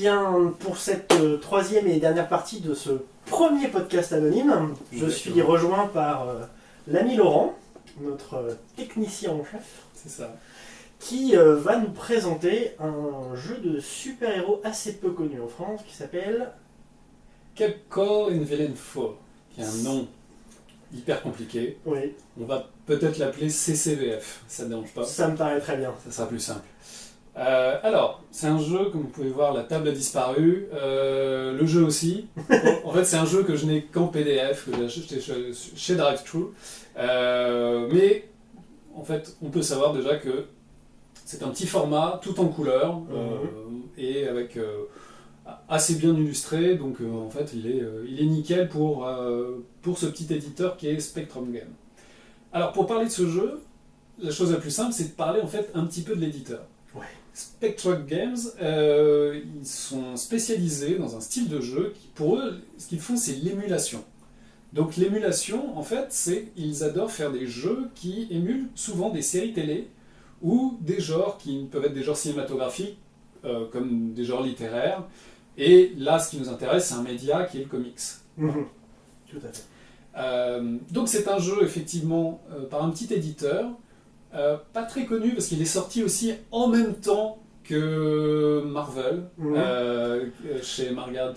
bien, pour cette troisième et dernière partie de ce premier podcast anonyme, je suis rejoint par l'ami Laurent, notre technicien en chef. C'est ça. Qui va nous présenter un jeu de super-héros assez peu connu en France qui s'appelle Capcom in Villain 4, qui est un nom hyper compliqué. Oui. On va peut-être l'appeler CCVF, ça ne dérange pas. Ça me paraît très bien. Ça sera plus simple. Alors, c'est un jeu, comme vous pouvez voir, la table a disparu, le jeu aussi. En fait, c'est un jeu que je n'ai qu'en PDF, que j'ai acheté chez DriveThru. Mais, en fait, on peut savoir déjà que c'est un petit format, tout en couleur, et avec assez bien illustré. Donc, en fait, il est nickel pour ce petit éditeur qui est Spectrum Games. Alors, pour parler de ce jeu, la chose la plus simple, c'est de parler en fait un petit peu de l'éditeur. Ouais. Spectrum Games, ils sont spécialisés dans un style de jeu qui, pour eux, ce qu'ils font, c'est l'émulation. Donc l'émulation, en fait, c'est ils adorent faire des jeux qui émulent souvent des séries télé ou des genres qui peuvent être des genres cinématographiques, comme des genres littéraires. Et là, ce qui nous intéresse, c'est un média qui est le comics. Tout à fait. Donc c'est un jeu, effectivement, par un petit éditeur, pas très connu parce qu'il est sorti aussi en même temps que Marvel, chez Margaret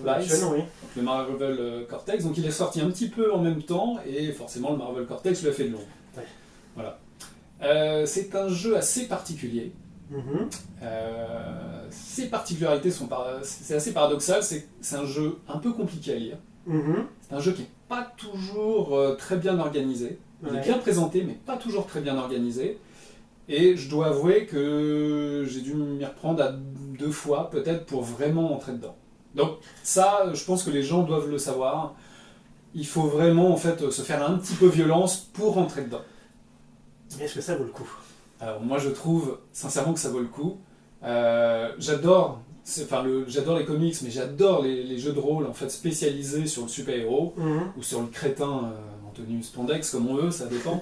Weis, oui. le Marvel Cortex. Donc il est sorti un petit peu en même temps et forcément le Marvel Cortex lui a fait de l'ombre. Ouais. Voilà. C'est un jeu assez particulier. Ses particularités sont c'est assez paradoxal, c'est un jeu un peu compliqué à lire. C'est un jeu qui n'est pas toujours très bien organisé. Il est bien présenté, mais pas toujours très bien organisé. Et je dois avouer que j'ai dû m'y reprendre à 2 fois, peut-être, pour vraiment entrer dedans. Donc ça, je pense que les gens doivent le savoir. Il faut vraiment, en fait, se faire un petit peu violence pour rentrer dedans. Mais est-ce que ça vaut le coup ? Alors moi, je trouve sincèrement que ça vaut le coup. J'adore les comics, mais j'adore les jeux de rôle en fait spécialisés sur le super-héros ou sur le crétin en tenue spandex comme on veut, ça dépend.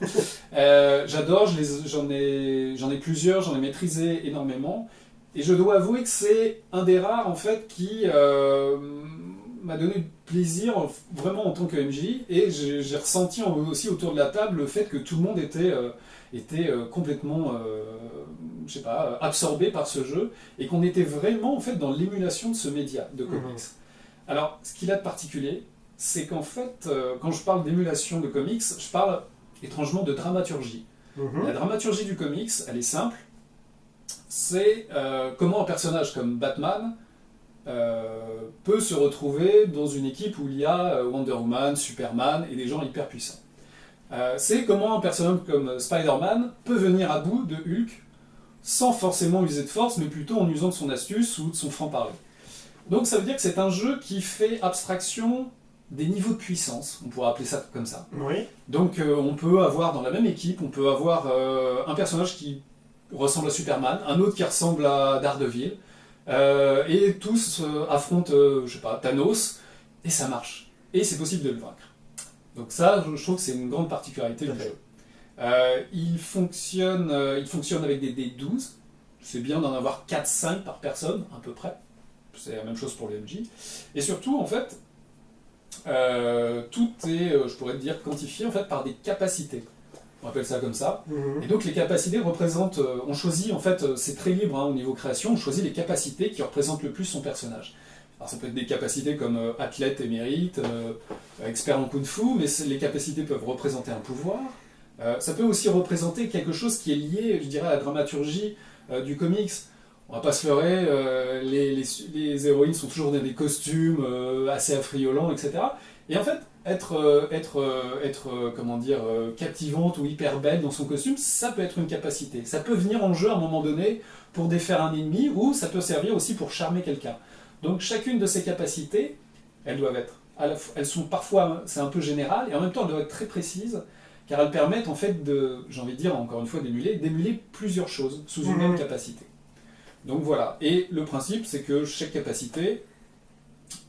J'adore, j'en ai plusieurs, j'en ai maîtrisé énormément, et je dois avouer que c'est un des rares en fait qui m'a donné du plaisir vraiment en tant que MJ, et j'ai ressenti aussi autour de la table le fait que tout le monde était complètement absorbé par ce jeu, et qu'on était vraiment en fait dans l'émulation de ce média de comics. Alors, ce qu'il a de particulier, c'est qu'en fait, quand je parle d'émulation de comics, je parle étrangement de dramaturgie. La dramaturgie du comics, elle est simple. C'est comment un personnage comme Batman peut se retrouver dans une équipe où il y a Wonder Woman, Superman et des gens hyper puissants. C'est comment un personnage comme Spider-Man peut venir à bout de Hulk sans forcément user de force, mais plutôt en usant de son astuce ou de son franc-parler. Donc ça veut dire que c'est un jeu qui fait abstraction des niveaux de puissance, on pourrait appeler ça comme ça. Oui. Donc on peut avoir dans la même équipe, on peut avoir un personnage qui ressemble à Superman, un autre qui ressemble à Daredevil, et tous affrontent, Thanos, et ça marche. Et c'est possible de le vaincre. Donc ça, je trouve que c'est une grande particularité du jeu. Il fonctionne avec des dés 12. C'est bien d'en avoir 4-5 par personne, à peu près. C'est la même chose pour les MJ. Et surtout, en fait, tout est, je pourrais dire, quantifié en fait, par des capacités. On appelle ça comme ça. Et donc les capacités représentent... on choisit, en fait, c'est très libre au niveau création, on choisit les capacités qui représentent le plus son personnage. Alors ça peut être des capacités comme athlète émérite, expert en kung-fu, mais les capacités peuvent représenter un pouvoir. Ça peut aussi représenter quelque chose qui est lié, je dirais, à la dramaturgie du comics. On va pas se leurrer, les héroïnes sont toujours dans des costumes assez affriolants, etc. Et en fait, être captivante ou hyper belle dans son costume, ça peut être une capacité. Ça peut venir en jeu à un moment donné pour défaire un ennemi, ou ça peut servir aussi pour charmer quelqu'un. Donc chacune de ces capacités, elles sont parfois, c'est un peu général, et en même temps elles doivent être très précises, car elles permettent en fait j'ai envie de dire encore une fois d'émuler plusieurs choses sous une même capacité. Donc voilà, et le principe c'est que chaque capacité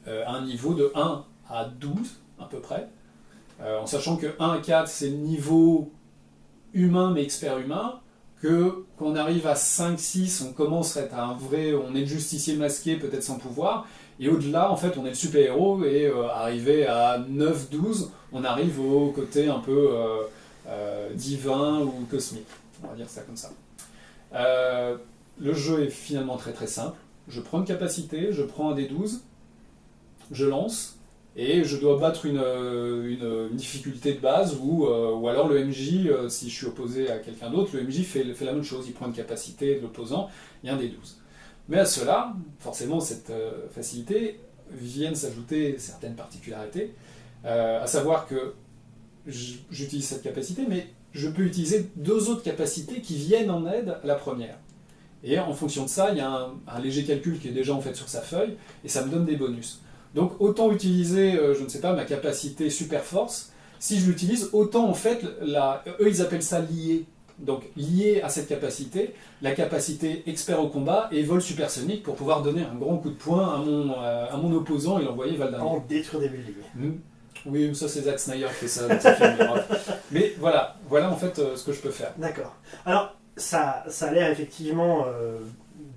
a un niveau de 1 à 12 à peu près, en sachant que 1 à 4 c'est le niveau humain mais expert humain, que quand on arrive à 5-6, on commence à être on est le justicier masqué, peut-être sans pouvoir, et au-delà, en fait, on est le super-héros, et arrivé à 9-12, on arrive au côté un peu divin ou cosmique, on va dire ça comme ça. Le jeu est finalement très très simple. Je prends une capacité, je prends un D12, je lance, et je dois battre une difficulté de base, ou alors le MJ, si je suis opposé à quelqu'un d'autre, le MJ fait la même chose, il prend une capacité de l'opposant, il y a un D12. Mais à cela, forcément, cette facilité viennent s'ajouter certaines particularités, à savoir que j'utilise cette capacité, mais je peux utiliser 2 autres capacités qui viennent en aide à la première. Et en fonction de ça, il y a un léger calcul qui est déjà en fait sur sa feuille, et ça me donne des bonus. Donc autant utiliser, je ne sais pas, ma capacité super force, si je l'utilise, autant en fait, eux ils appellent ça lié. Donc lié à cette capacité, la capacité expert au combat et vol supersonique pour pouvoir donner un grand coup de poing à mon opposant et l'envoyer Val-d'Armée. En détruire des buildings. Oui, ça c'est Zack Snyder qui fait ça dans sa film. Mais voilà en fait ce que je peux faire. D'accord. Alors, ça a l'air effectivement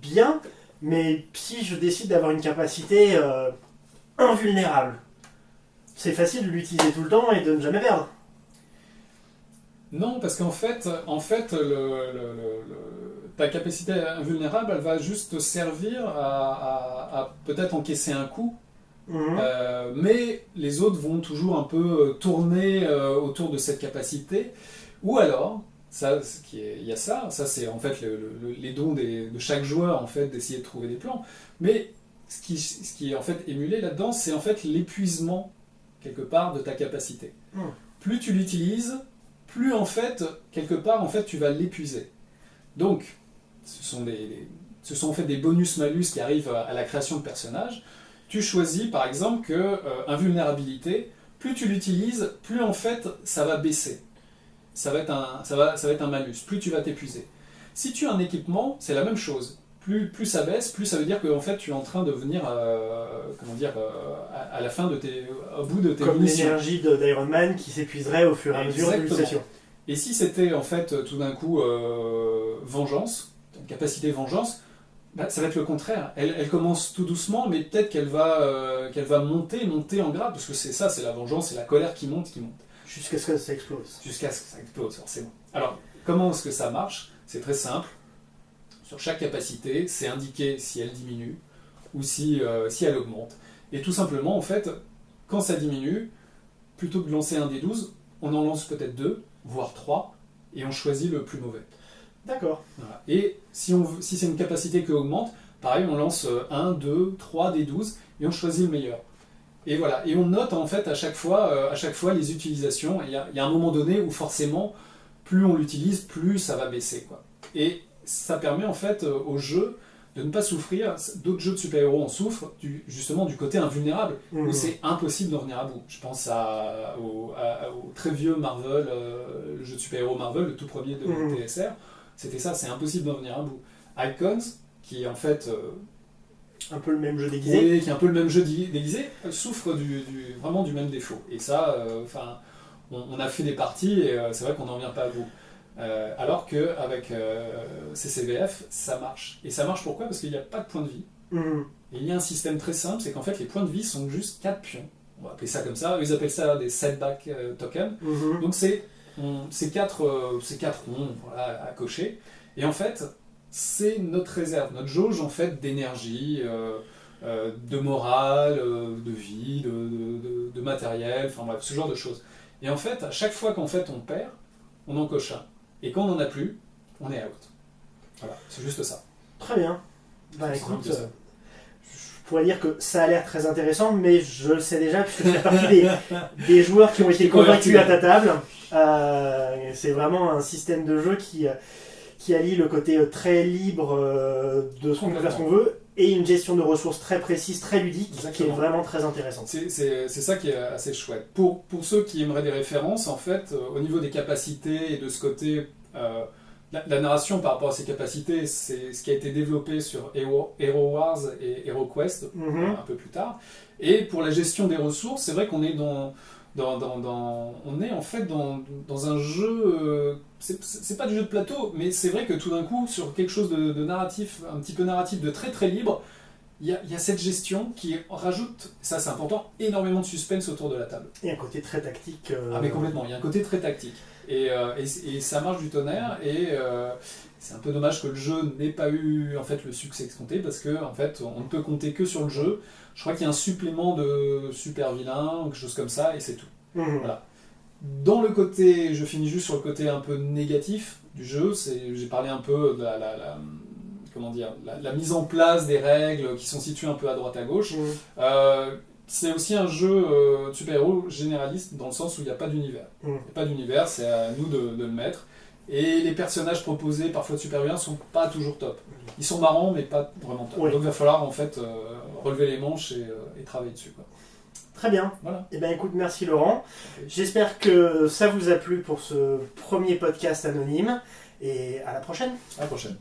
bien, mais si je décide d'avoir une capacité invulnérable, c'est facile de l'utiliser tout le temps et de ne jamais perdre. Non, parce qu'en fait, ta capacité invulnérable, elle va juste servir à peut-être encaisser un coup, mais les autres vont toujours un peu tourner autour de cette capacité, ou alors, il y a ça c'est en fait les dons de chaque joueur en fait d'essayer de trouver des plans, mais ce qui est en fait émulé là-dedans, c'est en fait l'épuisement quelque part de ta capacité. Plus tu l'utilises, plus en fait, quelque part, en fait, tu vas l'épuiser. Donc, ce sont en fait des bonus-malus qui arrivent à la création de personnages. Tu choisis, par exemple, que invulnérabilité, plus tu l'utilises, plus en fait, ça va baisser. Ça va être un malus. Plus tu vas t'épuiser. Si tu as un équipement, c'est la même chose. Plus ça baisse, plus ça veut dire que en fait, tu es en train de venir, à la fin au bout de tes comme munitions. L'énergie d'Iron Man qui s'épuiserait au fur et à mesure de l'utilisation. Et si c'était en fait tout d'un coup vengeance, capacité vengeance, bah, ça va être le contraire. Elle commence tout doucement, mais peut-être qu'elle va monter en grade, parce que c'est la vengeance, c'est la colère qui monte. Jusqu'à ce que ça explose. Jusqu'à ce que ça explose, forcément. Alors, comment est-ce que ça marche? C'est très simple. Sur chaque capacité, c'est indiqué si elle diminue ou si elle augmente. Et tout simplement, en fait, quand ça diminue, plutôt que de lancer un D12, on en lance peut-être 2, voire 3, et on choisit le plus mauvais. D'accord. Voilà. Et si c'est une capacité qui augmente, pareil, on lance 1, 2, 3 D12, et on choisit le meilleur. Et voilà. Et on note en fait à chaque fois les utilisations. Il y a un moment donné où forcément, plus on l'utilise, plus ça va baisser, quoi. Et ça permet en fait au jeu de ne pas souffrir. D'autres jeux de super-héros en souffrent justement du côté invulnérable, où c'est impossible d'en venir à bout. Je pense au très vieux Marvel, le jeu de super-héros Marvel, le tout premier de TSR. C'était ça, c'est impossible d'en venir à bout. Icons, qui est en fait un peu le même jeu déguisé. Oui, qui est un peu le même jeu déguisé, souffre vraiment du même défaut. Et ça, on a fait des parties et c'est vrai qu'on n'en vient pas à bout. Alors qu'avec CCVF, ça marche. Et ça marche pourquoi? Parce qu'il n'y a pas de points de vie. Et il y a un système très simple, c'est qu'en fait les points de vie sont juste 4 pions. On va appeler ça comme ça. Ils appellent ça des setback tokens. Donc c'est 4 ronds, voilà, à cocher. Et en fait, c'est notre réserve, notre jauge en fait d'énergie, de morale, de vie, de matériel, enfin bref, ce genre de choses. Et en fait, à chaque fois qu'en fait on perd, on en coche un. Et quand on n'en a plus, on est out. Voilà, c'est juste ça. Très bien. Bah écoute, je pourrais dire que ça a l'air très intéressant, mais je le sais déjà puisque je fais partie des joueurs qui ont été convaincus à ta table. C'est vraiment un système de jeu qui allie le côté très libre de ce qu'on peut faire ce qu'on veut et une gestion de ressources très précise, très ludique, qui est vraiment très intéressante. C'est ça qui est assez chouette. Pour ceux qui aimeraient des références, en fait, au niveau des capacités et de ce côté, la narration par rapport à ces capacités, c'est ce qui a été développé sur Hero Wars et HeroQuest un peu plus tard. Et pour la gestion des ressources, c'est vrai qu'on est dans on est en fait dans un jeu, c'est pas du jeu de plateau, mais c'est vrai que tout d'un coup, sur quelque chose de narratif, un petit peu narratif, de très très libre, il y a cette gestion qui rajoute, ça c'est important, énormément de suspense autour de la table. Et un côté très tactique. Ah mais complètement, il y a un côté très tactique. Et ça marche du tonnerre, et c'est un peu dommage que le jeu n'ait pas eu en fait le succès escompté, parce que en fait on ne peut compter que sur le jeu. Je crois qu'il y a un supplément de super vilain, quelque chose comme ça, et c'est tout. Voilà. Dans le côté, je finis juste sur le côté un peu négatif du jeu, j'ai parlé un peu de la mise en place des règles qui sont situées un peu à droite à gauche. C'est aussi un jeu de super-héros généraliste, dans le sens où il n'y a pas d'univers. Il n'y a pas d'univers, c'est à nous de le mettre. Et les personnages proposés, parfois de super-héros, sont pas toujours top. Ils sont marrants, mais pas vraiment top. Donc il va falloir en fait relever les manches et travailler dessus, quoi. Très bien. Voilà. Eh bien, écoute, merci Laurent. J'espère que ça vous a plu pour ce premier podcast anonyme. Et à la prochaine. À la prochaine.